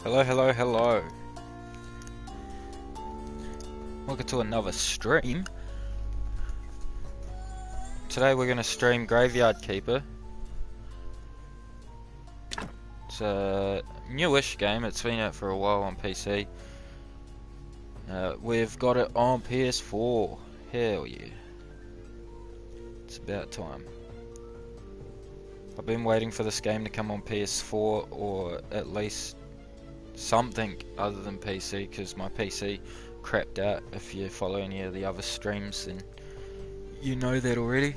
Hello, hello, hello. Welcome to another stream. Today we're going to stream Graveyard Keeper. It's a newish game, it's been out for a while on PC. We've got it on PS4. Hell yeah. It's about time. I've been waiting for this game to come on PS4 or at least something other than PC, because my PC crapped out. If you follow any of the other streams, then you know that already.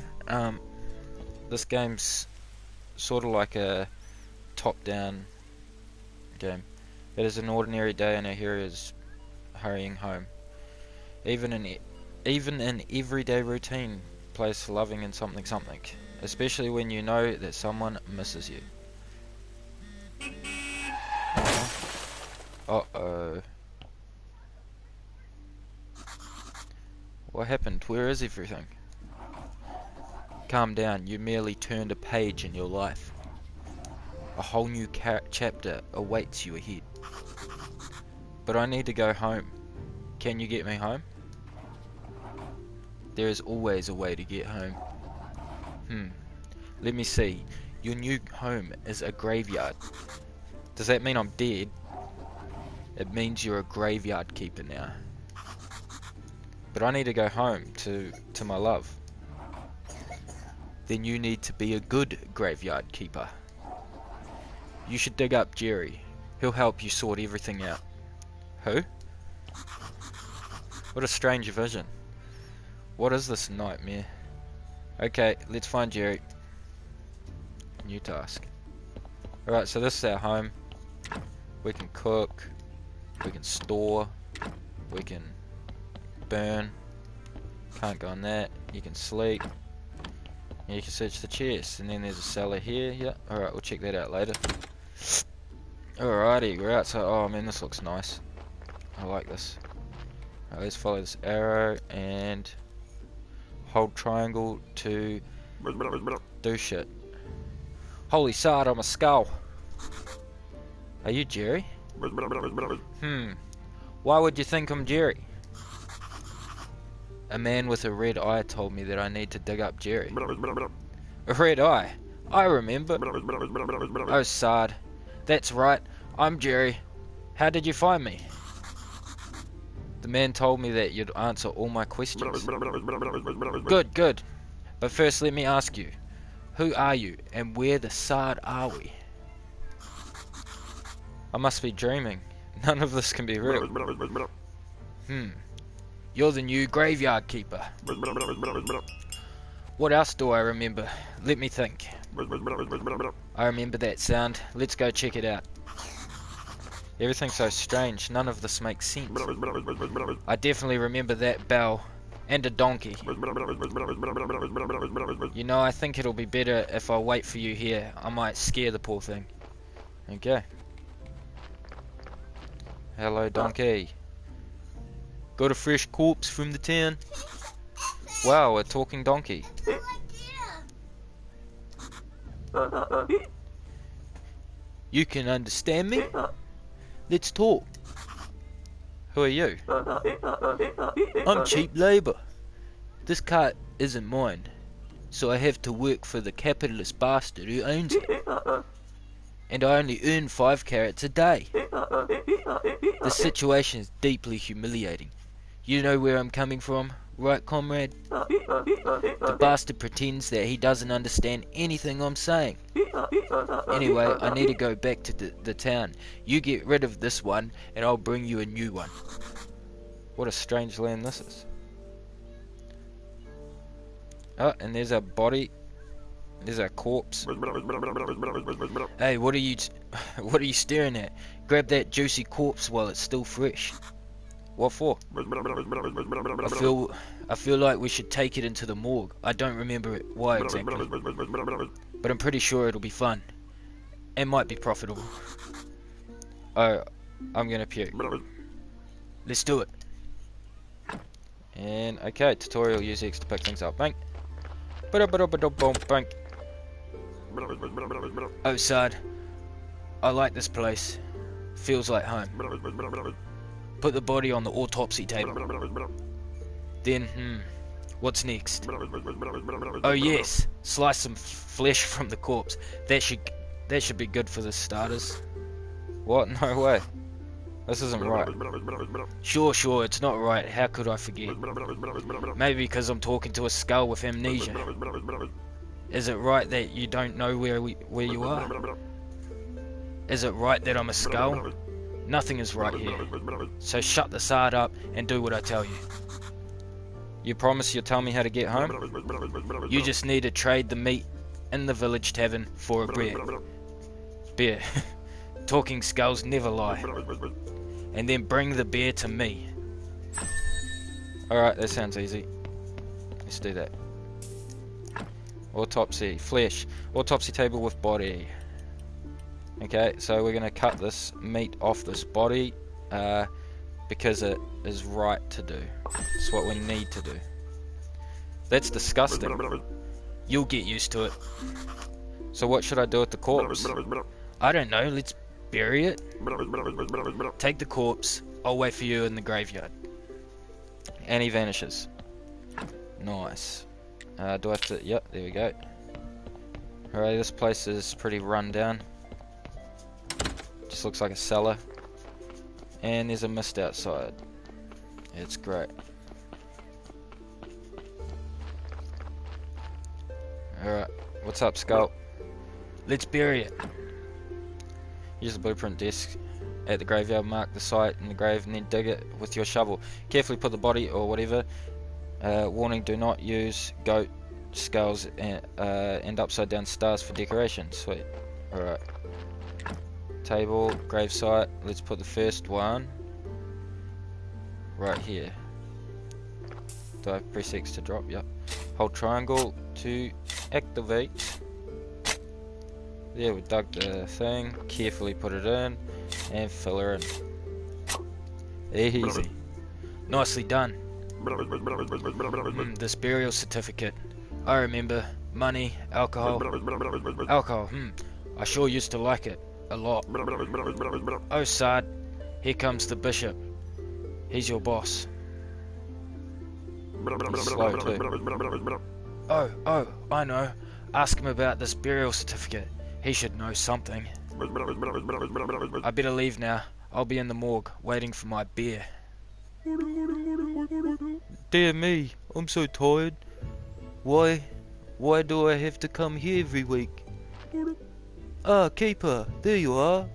This game's sort of like a top-down game. It is an ordinary day and a hero is hurrying home. Even in everyday routine, place loving in something, especially when you know that someone misses you. Uh-oh. What happened? Where is everything? Calm down, you merely turned a page in your life. A whole new chapter awaits you ahead. But I need to go home. Can you get me home? There is always a way to get home. Let me see. Your new home is a graveyard. Does that mean I'm dead? It means you're a graveyard keeper now. But I need to go home to my love. Then you need to be a good graveyard keeper. You should dig up Jerry. He'll help you sort everything out. Who? What a strange vision. What is this nightmare? Okay, let's find Jerry. New task. Alright, so this is our home. We can cook. We can store. We can burn. Can't go on that. You can sleep. And you can search the chest. And then there's a cellar here. Yeah. Alright, we'll check that out later. Alrighty, we're outside. Oh man, this looks nice. I like this. Alright, let's follow this arrow and hold triangle to do shit. Holy sod, I'm a skull. Are you Jerry? Why would you think I'm Jerry? A man with a red eye told me that I need to dig up Jerry. A red eye? I remember. Oh, sod. That's right. I'm Jerry. How did you find me? The man told me that you'd answer all my questions. Good, good. But first let me ask you. Who are you, and where the sod are we? I must be dreaming. None of this can be real. You're the new graveyard keeper. What else do I remember? Let me think. I remember that sound. Let's go check it out. Everything's so strange. None of this makes sense. I definitely remember that bell. And a donkey. You know, I think it'll be better if I wait for you here. I might scare the poor thing. Okay. Hello, donkey. Got a fresh corpse from the town. Wow, a talking donkey. You can understand me? Let's talk. Who are you? I'm cheap labour. This cart isn't mine, so I have to work for the capitalist bastard who owns it. And I only earn 5 carrots a day. The situation is deeply humiliating. You know where I'm coming from, right, comrade? The bastard pretends that he doesn't understand anything I'm saying. Anyway, I need to go back to the town. You get rid of this one, and I'll bring you a new one. What a strange land this is. Oh, and there's a body. There's a corpse. Hey, what are you staring at? Grab that juicy corpse while it's still fresh. What for? I feel like we should take it into the morgue. I don't remember it. Why exactly? But I'm pretty sure it'll be fun. And might be profitable. Oh, I'm gonna puke. Let's do it. And okay, tutorial, use X to pick things up. Bank. Bank. Oh, sad. I like this place. Feels like home. Put the body on the autopsy table. Then, what's next? Oh yes, slice some flesh from the corpse. That should be good for the starters. What? No way. This isn't right. Sure, it's not right. How could I forget? Maybe because I'm talking to a skull with amnesia. Is it right that you don't know where you are? Is it right that I'm a skull? Nothing is right here. So shut the sard up and do what I tell you. You promise you'll tell me how to get home? You just need to trade the meat in the village tavern for a beer. Talking skulls never lie. And then bring the beer to me. Alright, that sounds easy. Let's do that. Autopsy, flesh. Autopsy table with body. Okay, so we're going to cut this meat off this body because it is right to do. It's what we need to do. That's disgusting. You'll get used to it. So what should I do with the corpse? I don't know, let's bury it. Take the corpse, I'll wait for you in the graveyard. And he vanishes. Nice. Do I have to... Yep, there we go. Alright, this place is pretty run down. Just looks like a cellar. And there's a mist outside. It's great. Alright, what's up, skull? Let's bury it. Use the blueprint desk at the graveyard, mark the site in the grave, and then dig it with your shovel. Carefully put the body or whatever. Warning, do not use goat skulls and upside down stars for decoration. Sweet. Alright. Table, grave site. Let's put the first one right here. Do I press X to drop? Yep. Hold triangle to activate. There, we dug the thing. Carefully put it in and fill her in. Easy. Nicely done. This burial certificate. I remember. Money, alcohol. Alcohol, I sure used to like it. A lot. Oh, Sard, here comes the bishop. He's your boss. He's slow too. Oh, I know. Ask him about this burial certificate. He should know something. I better leave now. I'll be in the morgue, waiting for my beer. Dear me, I'm so tired. Why do I have to come here every week? Ah, Keeper, there you are.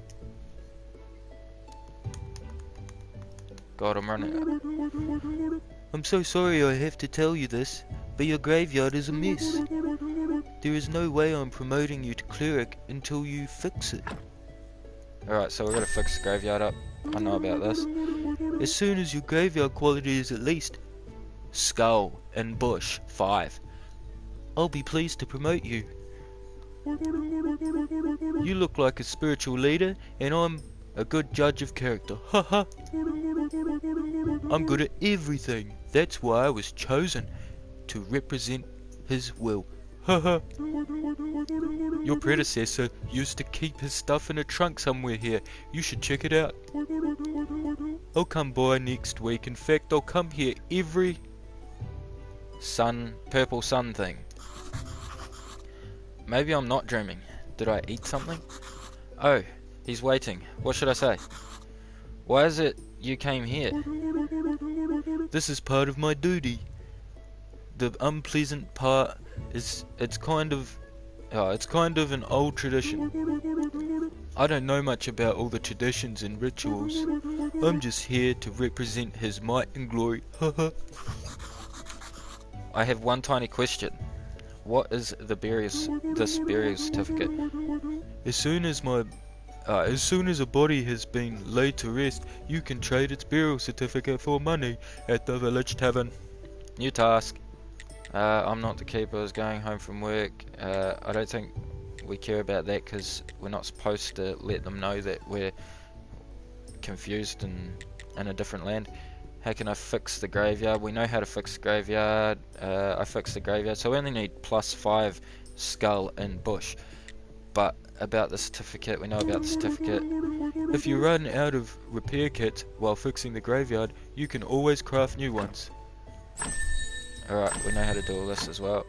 God, I'm running out. I'm so sorry I have to tell you this, but your graveyard is a mess. There is no way I'm promoting you to cleric until you fix it. Alright, so we're gonna fix the graveyard up. I know about this. As soon as your graveyard quality is at least skull and bush 5, I'll be pleased to promote you. You look like a spiritual leader, and I'm a good judge of character. Haha. I'm good at everything. That's why I was chosen to represent his will. Haha. Your predecessor used to keep his stuff in a trunk somewhere here. You should check it out. I'll come by next week. In fact, I'll come here every purple sun thing. Maybe I'm not dreaming. Did I eat something? Oh, he's waiting. What should I say? Why is it you came here? This is part of my duty. The unpleasant part is it's kind of an old tradition. I don't know much about all the traditions and rituals. I'm just here to represent his might and glory. I have one tiny question. What is this burial certificate? As soon as a body has been laid to rest, you can trade its burial certificate for money at the village tavern. New task. I'm not the keeper. I was going home from work. I don't think we care about that because we're not supposed to let them know that we're confused and in a different land. How can I fix the graveyard? We know how to fix the graveyard. I fixed the graveyard, so we only need +5 skull and bush. But about the certificate, we know about the certificate. If you run out of repair kits while fixing the graveyard, you can always craft new ones. Alright, we know how to do all this as well.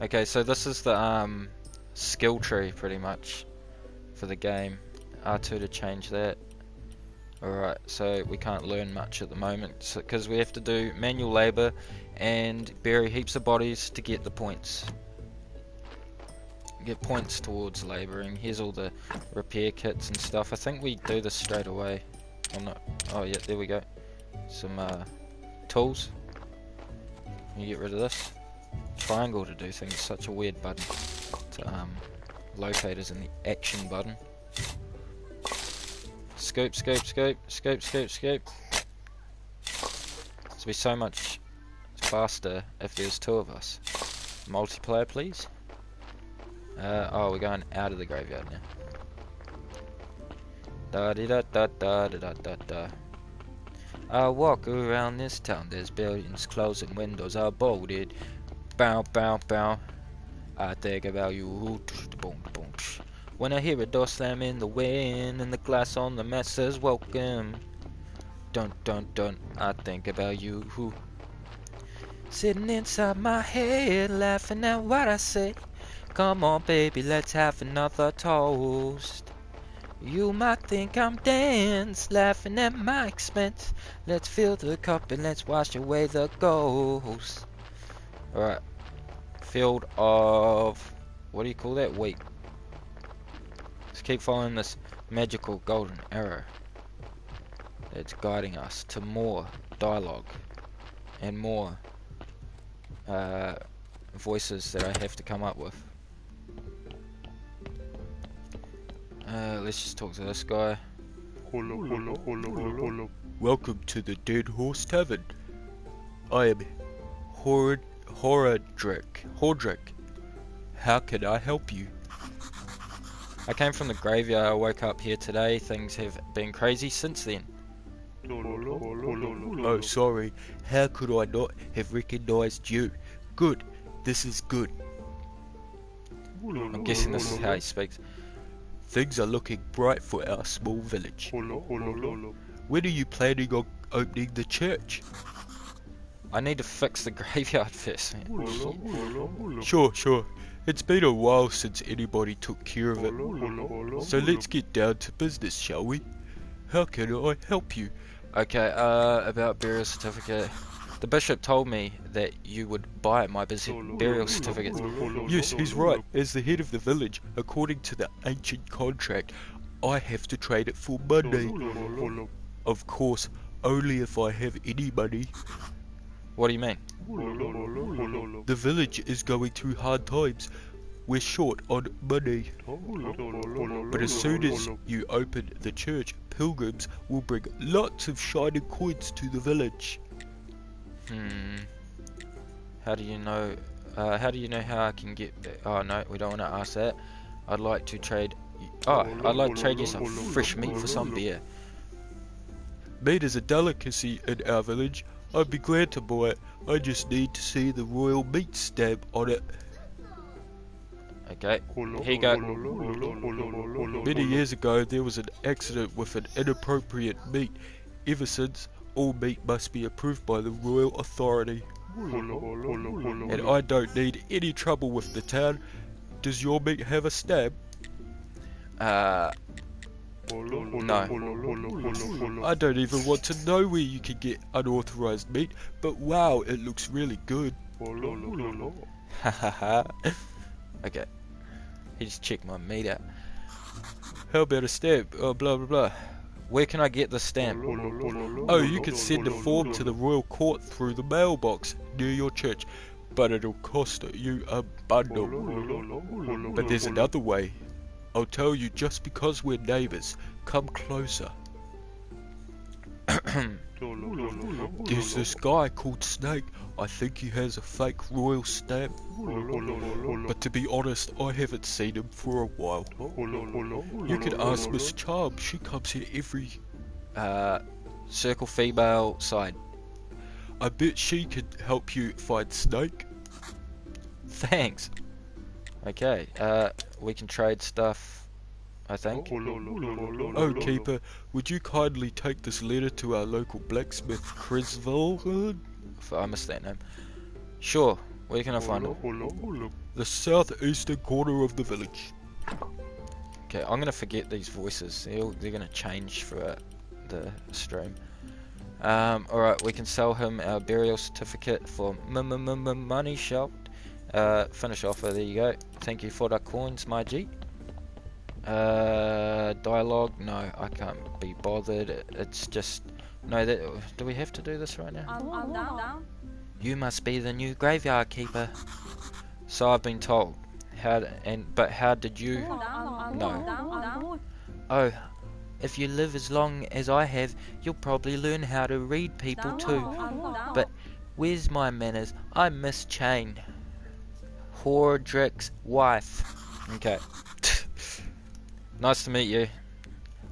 Okay, so this is the skill tree pretty much for the game. R2 to change that. Alright, so we can't learn much at the moment because we have to do manual labour and bury heaps of bodies to get the points. Get points towards labouring. Here's all the repair kits and stuff. I think we do this straight away. Oh no. Oh yeah, there we go. Some tools. You get rid of this. Triangle to do things. Such a weird button to locate as in the action button. Scoop, scoop, scoop, scoop, scoop, scoop. This would be so much faster if there's two of us. Multiplayer, please. Oh, we're going out of the graveyard now. Da da da da da da da da. I walk around this town. There's buildings closed and windows are bolted. Bow, bow, bow. I think about you. When I hear a door slam in the wind and the glass on the mat says welcome. Dun dun dun. I think about you. Sitting inside my head, laughing at what I say. Come on, baby, let's have another toast. You might think I'm dense, laughing at my expense. Let's fill the cup and let's wash away the ghosts. Alright. Field of... what do you call that? Wheat. Let's keep following this magical golden arrow. That's guiding us to more dialogue. And more voices that I have to come up with. Let's just talk to this guy. Welcome to the Dead Horse Tavern. I am Hordrick. How can I help you? I came from the graveyard. I woke up here today. Things have been crazy since then. Oh, sorry. How could I not have recognized you? Good. This is good. I'm guessing this is how he speaks. Things are looking bright for our small village. When are you planning on opening the church? I need to fix the graveyard first. Sure. It's been a while since anybody took care of it. So let's get down to business, shall we? How can I help you? Okay, about burial certificate. The bishop told me that you would buy my burial certificates. Yes, he's right. As the head of the village, according to the ancient contract, I have to trade it for money. Of course, only if I have any money. What do you mean? The village is going through hard times. We're short on money. But as soon as you open the church, pilgrims will bring lots of shining coins to the village. How do you know how I can get... Oh no, we don't want to ask that. I'd like to trade... I'd like to trade you some fresh meat for some beer. Meat is a delicacy in our village. I'd be glad to buy it. I just need to see the royal meat stamp on it. Okay, here you go. Many years ago there was an accident with an inappropriate meat. Ever since, all meat must be approved by the royal authority. And I don't need any trouble with the town. Does your meat have a stamp? No. I don't even want to know where you can get unauthorized meat, but wow, it looks really good. Hahaha. Okay. He just checked my meat out. How about a stamp? Oh, blah blah blah. Where can I get the stamp? Oh, you can send a form to the royal court through the mailbox near your church, but it'll cost you a bundle. But there's another way. I'll tell you just because we're neighbours. Come closer. There's this guy called Snake. I think he has a fake royal stamp. But to be honest, I haven't seen him for a while. You can ask Miss Charm. She comes here every... circle female side. I bet she could help you find Snake. Thanks. Okay, we can trade stuff, I think. Oh, Keeper, would you kindly take this letter to our local blacksmith, Crisville? I missed that name. Sure, where can I find him? The southeastern corner of the village. Okay, I'm gonna forget these voices. They're gonna change throughout the stream. Alright, we can sell him our burial certificate for money shop. Finish offer, there you go. Thank you for the coins, my G. Dialogue, no, I can't be bothered. It's just, no, do we have to do this right now? You must be the new graveyard keeper. So I've been told. But how did you know? Oh, if you live as long as I have, you'll probably learn how to read people too. But where's my manners? I miss Chain, Hordrick's wife. Okay. Nice to meet you.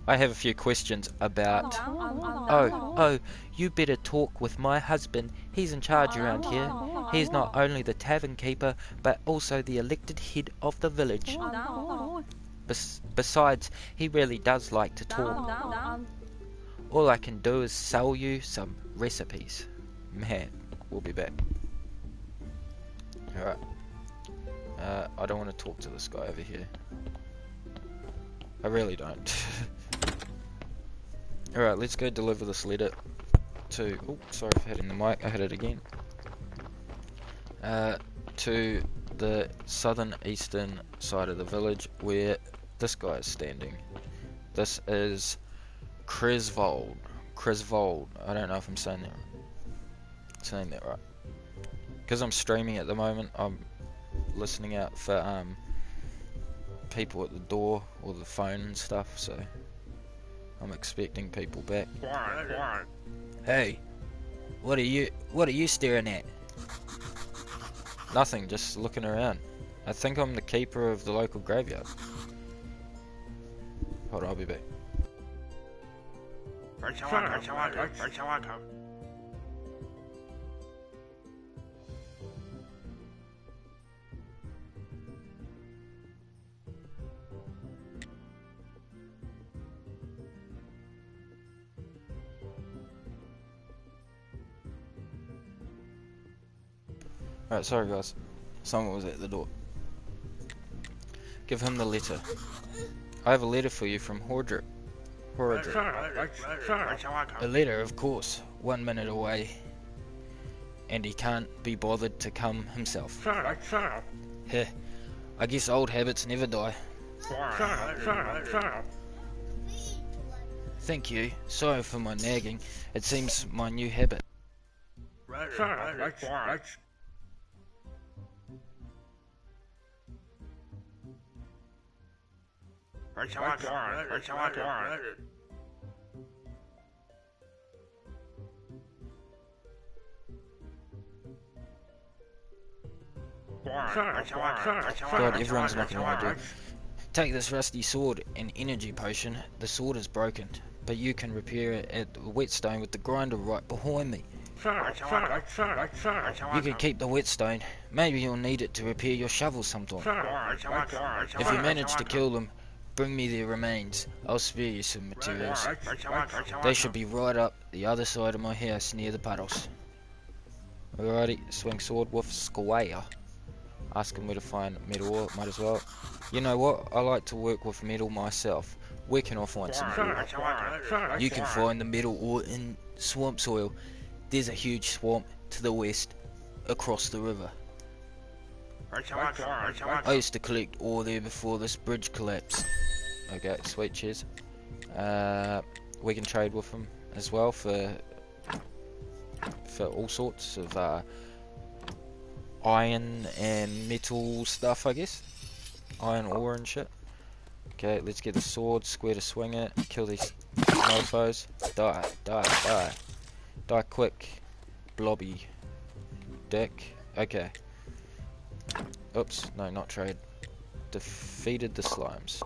I have a few questions about... Oh, you better talk with my husband. He's in charge around here. He's not only the tavern keeper, but also the elected head of the village. Besides, he really does like to talk. All I can do is sell you some recipes. Man, we'll be back. Alright. I don't want to talk to this guy over here. I really don't. Alright, let's go deliver this letter to... Oh, sorry for hitting the mic. I hit it again. To the southern eastern side of the village where this guy is standing. This is Crisvold. I don't know if I'm saying that right. Because I'm streaming at the moment, I'm listening out for people at the door or the phone and stuff, so I'm expecting people back. Hey, what are you staring at? Nothing, just looking around. I think I'm the keeper of the local graveyard. Hold on, I'll be back. Alright, sorry guys. Someone was at the door. Give him the letter. I have a letter for you from Hordrick. A letter, of course. 1 minute away. And he can't be bothered to come himself. Heh. I guess old habits never die. Thank you. Sorry for my nagging. It seems my new habit. God, everyone's knocking on my door. Take this rusty sword and energy potion. The sword is broken, but you can repair it at the whetstone with the grinder right behind me. You can keep the whetstone. Maybe you'll need it to repair your shovel sometime. If you manage to kill them, bring me their remains. I'll spare you some materials. They should be right up the other side of my house near the puddles. Alrighty, swing sword with square. Ask him where to find metal, might as well. You know what, I like to work with metal myself. Where can I find some metal? You can find the metal ore in swamp soil. There's a huge swamp to the west, across the river. I used to collect ore there before this bridge collapsed. Okay, sweet, cheers. We can trade with him as well for all sorts of iron and metal stuff, I guess. Iron ore and shit. Okay, let's get the sword, square to swing it, kill these mofos. Die. Die quick, blobby dick. Okay. Oops, no, not trade. Defeated the slimes.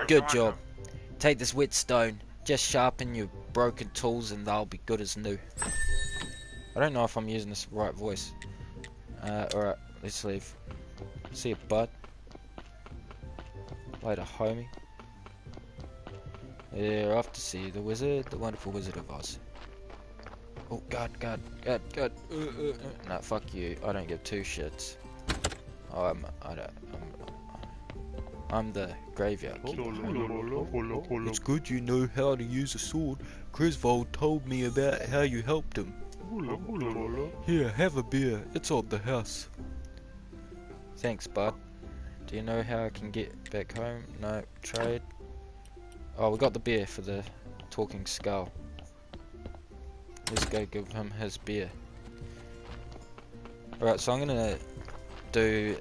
Good job. Take this whetstone, just sharpen your broken tools and they'll be good as new. I don't know if I'm using this right voice. Alright, let's leave. See you, bud. Later, homie. Yeah, off to see the wizard, the wonderful Wizard of Oz. Oh, God. Nah, fuck you. I don't give two shits. I'm the graveyard keeper. It's good you know how to use a sword. Griswold told me about how you helped him. Here, have a beer. It's on the house. Thanks, bud. Do you know how I can get back home? No, trade. Oh, we got the beer for the talking skull. Let's go give him his beer. Alright, so I'm gonna do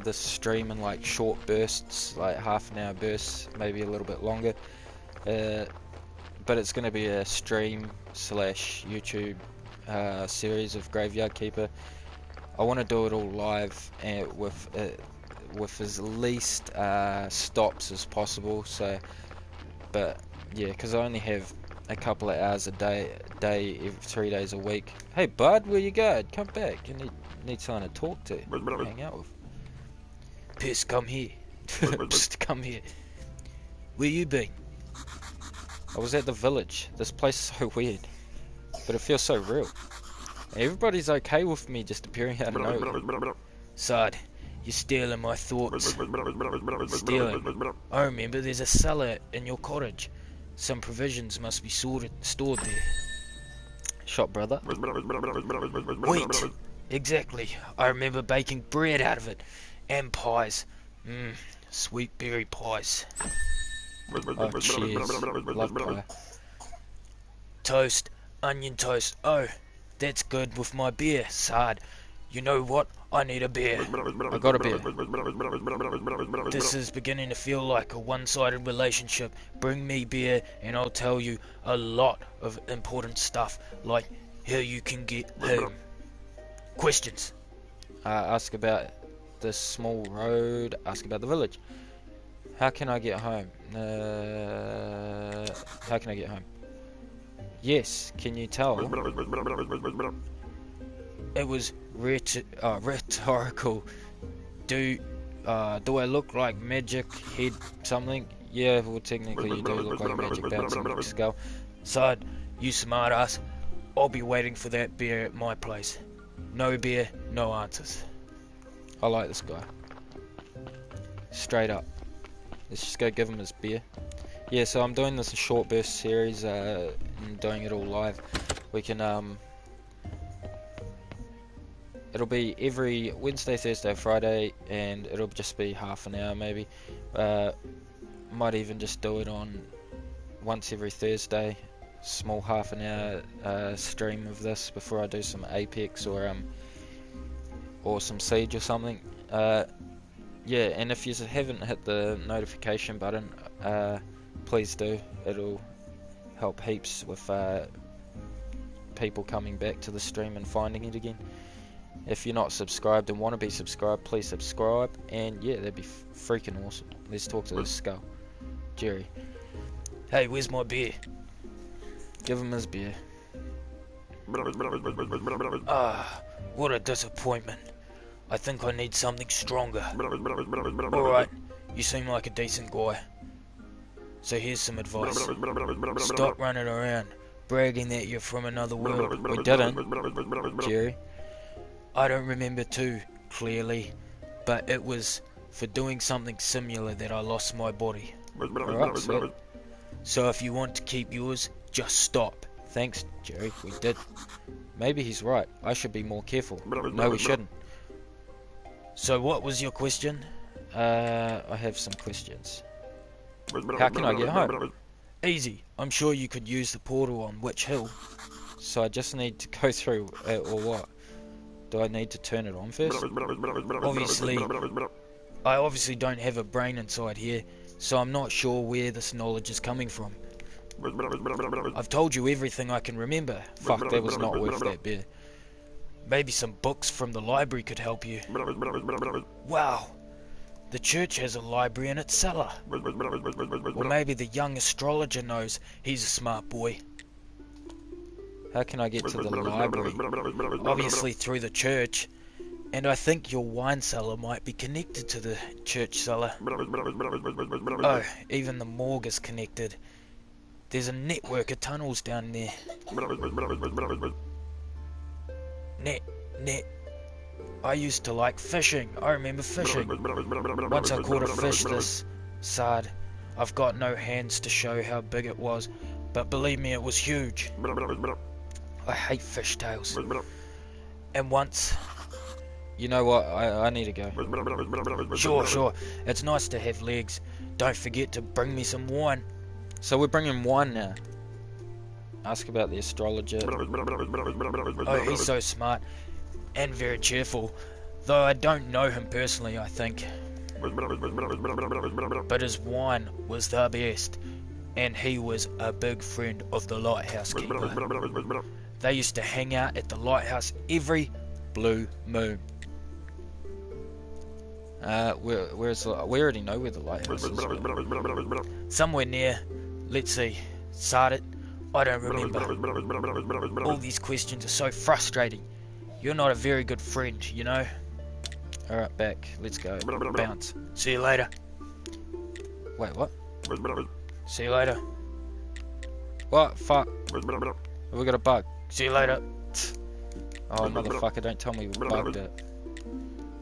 this stream in like short bursts, like half an hour bursts, maybe a little bit longer. But it's gonna be a stream / YouTube series of Graveyard Keeper. I want to do it all live and with as least stops as possible. So, but yeah, because I only have a couple of hours a day, every 3 days a week. Hey, bud, where you going? Come back. You need someone to talk to, hang out with. Piss, come here. Just come here. Where you been? I was at the village. This place is so weird, but it feels so real. Everybody's okay with me just appearing out of nowhere. Sod, you're stealing my thoughts. Stealing. I remember there's a cellar in your cottage. Some provisions must be stored there. Shot, brother. Wheat. Exactly. I remember baking bread out of it. And pies. Sweet berry pies. Oh, cheers. Love pie. Toast. Onion toast. Oh, that's good with my beer, Sard. You know what? I need a beer. I got a beer. This is beginning to feel like a one-sided relationship. Bring me beer and I'll tell you a lot of important stuff, like how you can get home. Questions. Ask about the small road. Ask about the village. How can I get home? How can I get home? Yes, can you tell? It was rhetorical. Do I look like magic head something? Yeah, well technically you do look like a magic bouncing skull. Side, you smart ass. I'll be waiting for that beer at my place. No beer, no answers. I like this guy. Straight up. Let's just go give him his beer. Yeah, so I'm doing this a short burst series, and doing it all live. We can it'll be every Wednesday, Thursday, Friday, and it'll just be half an hour maybe. Might even just do it on once every Thursday, small half an hour stream of this before I do some Apex or some Siege or something. Yeah, and if you haven't hit the notification button, please do. It'll help heaps with people coming back to the stream and finding it again. If you're not subscribed and want to be subscribed, please subscribe. And yeah, that'd be freaking awesome. Let's talk to this skull. Jerry. Hey, where's my beer? Give him his beer. Ah, what a disappointment. I think I need something stronger. Alright, you seem like a decent guy. So here's some advice. Stop running around, bragging that you're from another world. We didn't, Jerry. I don't remember too clearly, but it was for doing something similar that I lost my body. Alright, sweet. So if you want to keep yours, just stop. Thanks, Jerry, we did. Maybe he's right. I should be more careful. No, we shouldn't. So what was your question? I have some questions. How can I get home? Easy. I'm sure you could use the portal on Witch Hill. So I just need to go through it, or what? Do I need to turn it on first? I obviously don't have a brain inside here, so I'm not sure where this knowledge is coming from. I've told you everything I can remember. Fuck, that was not worth that beer. Maybe some books from the library could help you. Wow, the church has a library in its cellar. Or maybe the young astrologer knows. He's a smart boy. How can I get to the library? Obviously through the church. And I think your wine cellar might be connected to the church cellar. Oh, even the morgue is connected. There's a network of tunnels down there. Net. I used to like fishing. I remember fishing. Once I caught a fish this side. I've got no hands to show how big it was, but believe me, it was huge. I hate fish tails. And once... You know what? I need to go. Sure. It's nice to have legs. Don't forget to bring me some wine. So we're bringing wine now. Ask about the astrologer. Oh, he's so smart. And very cheerful. Though I don't know him personally, I think. But his wine was the best. And he was a big friend of the lighthouse keeper. They used to hang out at the lighthouse every blue moon. We already know where the lighthouse is. Right? Somewhere near, let's see, Sardet? I don't remember. All these questions are so frustrating. You're not a very good friend, you know? Alright, back. Let's go. Bounce. See you later. Wait, what? See you later. What? Fuck. We got a bug. See you later. Oh, motherfucker, don't tell me we bugged it.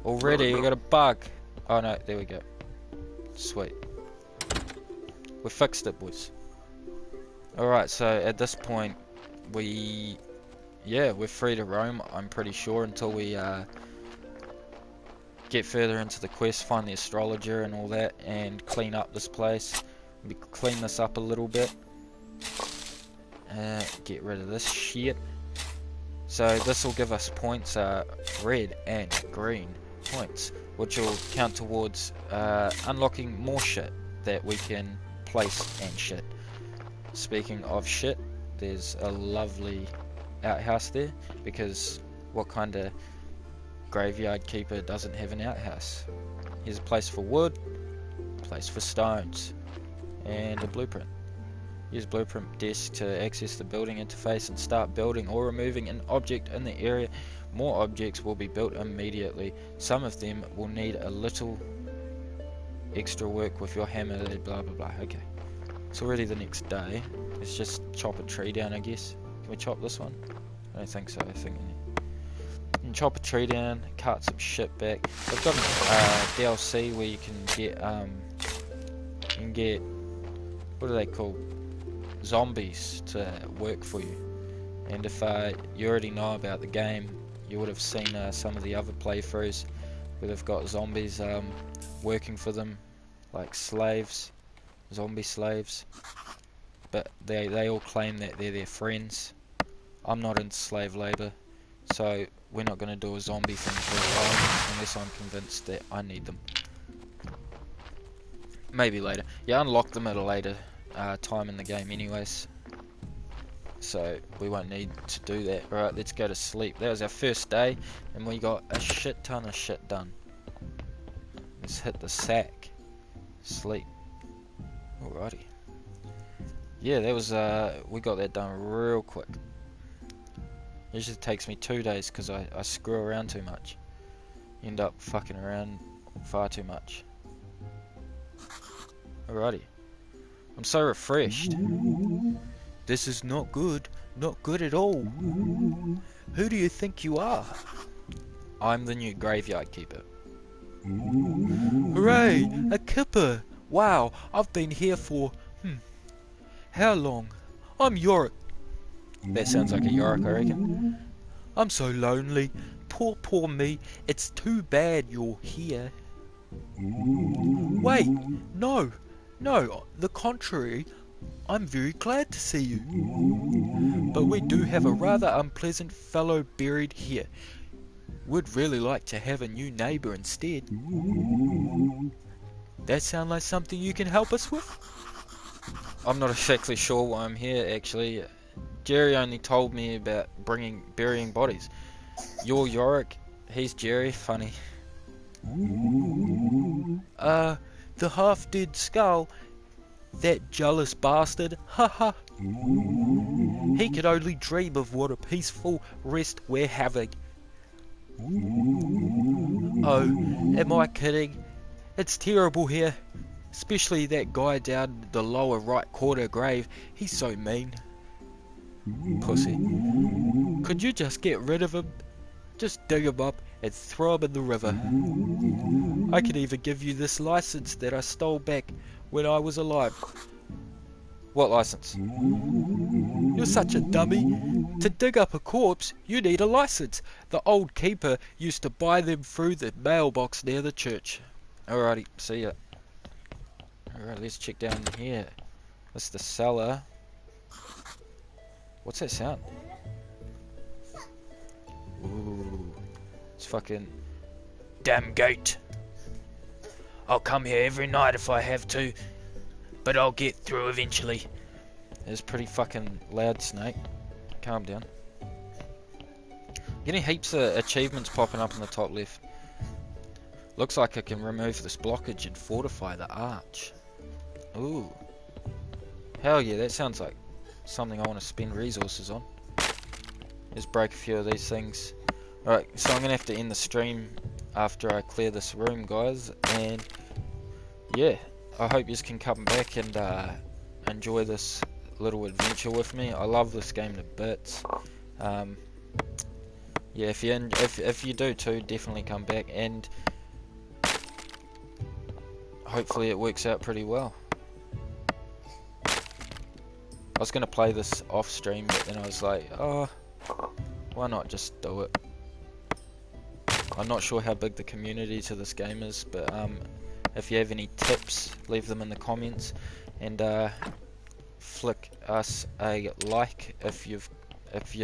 Already, we got a bug. Oh no, there we go. Sweet. We fixed it, boys. Alright, so at this point, we're free to roam, I'm pretty sure, until we get further into the quest, find the astrologer and all that, and clean up this place. We clean this up a little bit. Get rid of this shit. So this will give us points, red and green points, which will count towards unlocking more shit that we can place and shit. Speaking of shit, there's a lovely outhouse there, because what kind of graveyard keeper doesn't have an outhouse? Here's a place for wood, a place for stones, and a blueprint. Use blueprint desk to access the building interface and start building or removing an object in the area. More objects will be built immediately. Some of them will need a little extra work with your hammer, blah blah blah. Okay. It's already the next day. Let's just chop a tree down, I guess. Can we chop this one? I don't think so. I think we can chop a tree down, cart some shit back. I've got a DLC where you can get what are they called? Zombies to work for you. And if you already know about the game, you would have seen some of the other playthroughs where they've got zombies working for them, like slaves, zombie slaves. But they all claim that they're their friends. I'm not into slave labour, so we're not going to do a zombie thing for a while unless I'm convinced that I need them. Maybe later. Yeah, unlock them at a later time in the game anyways, so we won't need to do that. Alright, let's go to sleep. That was our first day and we got a shit ton of shit done. Let's hit the sack. Sleep. Alrighty. Yeah, that was we got that done real quick. Usually takes me 2 days because I screw around too much. End up fucking around far too much. Alrighty. I'm so refreshed. This is not good. Not good at all. Who do you think you are? I'm the new graveyard keeper. Hooray! A kipper! Wow, I've been here for... how long? I'm Yorick. That sounds like a Yorick, I reckon. I'm so lonely. Poor me. It's too bad you're here. Wait, no, the contrary. I'm very glad to see you. But we do have a rather unpleasant fellow buried here. Would really like to have a new neighbour instead. That sound like something you can help us with? I'm not exactly sure why I'm here, actually. Jerry only told me about burying bodies. You're Yorick, he's Jerry, funny. The half-dead skull, that jealous bastard, haha. He could only dream of what a peaceful rest we're having. Oh, am I kidding? It's terrible here. Especially that guy down the lower right corner grave. He's so mean. Pussy. Could you just get rid of him? Just dig him up and throw him in the river. I could even give you this license that I stole back when I was alive. What license? You're such a dummy. To dig up a corpse, you need a license. The old keeper used to buy them through the mailbox near the church. Alrighty, see ya. Alright, let's check down here. That's the cellar. What's that sound? Ooh, it's fucking damn gate. I'll come here every night if I have to, but I'll get through eventually. It's pretty fucking loud, Snake. Calm down. Getting heaps of achievements popping up in the top left. Looks like I can remove this blockage and fortify the arch. Ooh. Hell yeah, that sounds like something I want to spend resources on. Let's break a few of these things. Alright, so I'm going to have to end the stream after I clear this room, guys. And yeah, I hope you can come back and enjoy this little adventure with me. I love this game to bits. Yeah, if you do too, definitely come back, and hopefully it works out pretty well. I was going to play this off stream, but then I was like, oh, why not just do it? I'm not sure how big the community to this game is, but if you have any tips, leave them in the comments, and flick us a like if you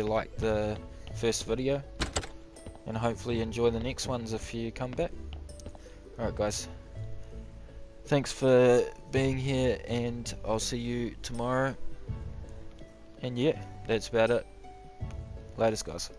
like the first video, and hopefully enjoy the next ones if you come back. Alright guys, thanks for being here, and I'll see you tomorrow. And yeah, that's about it. Latest guys.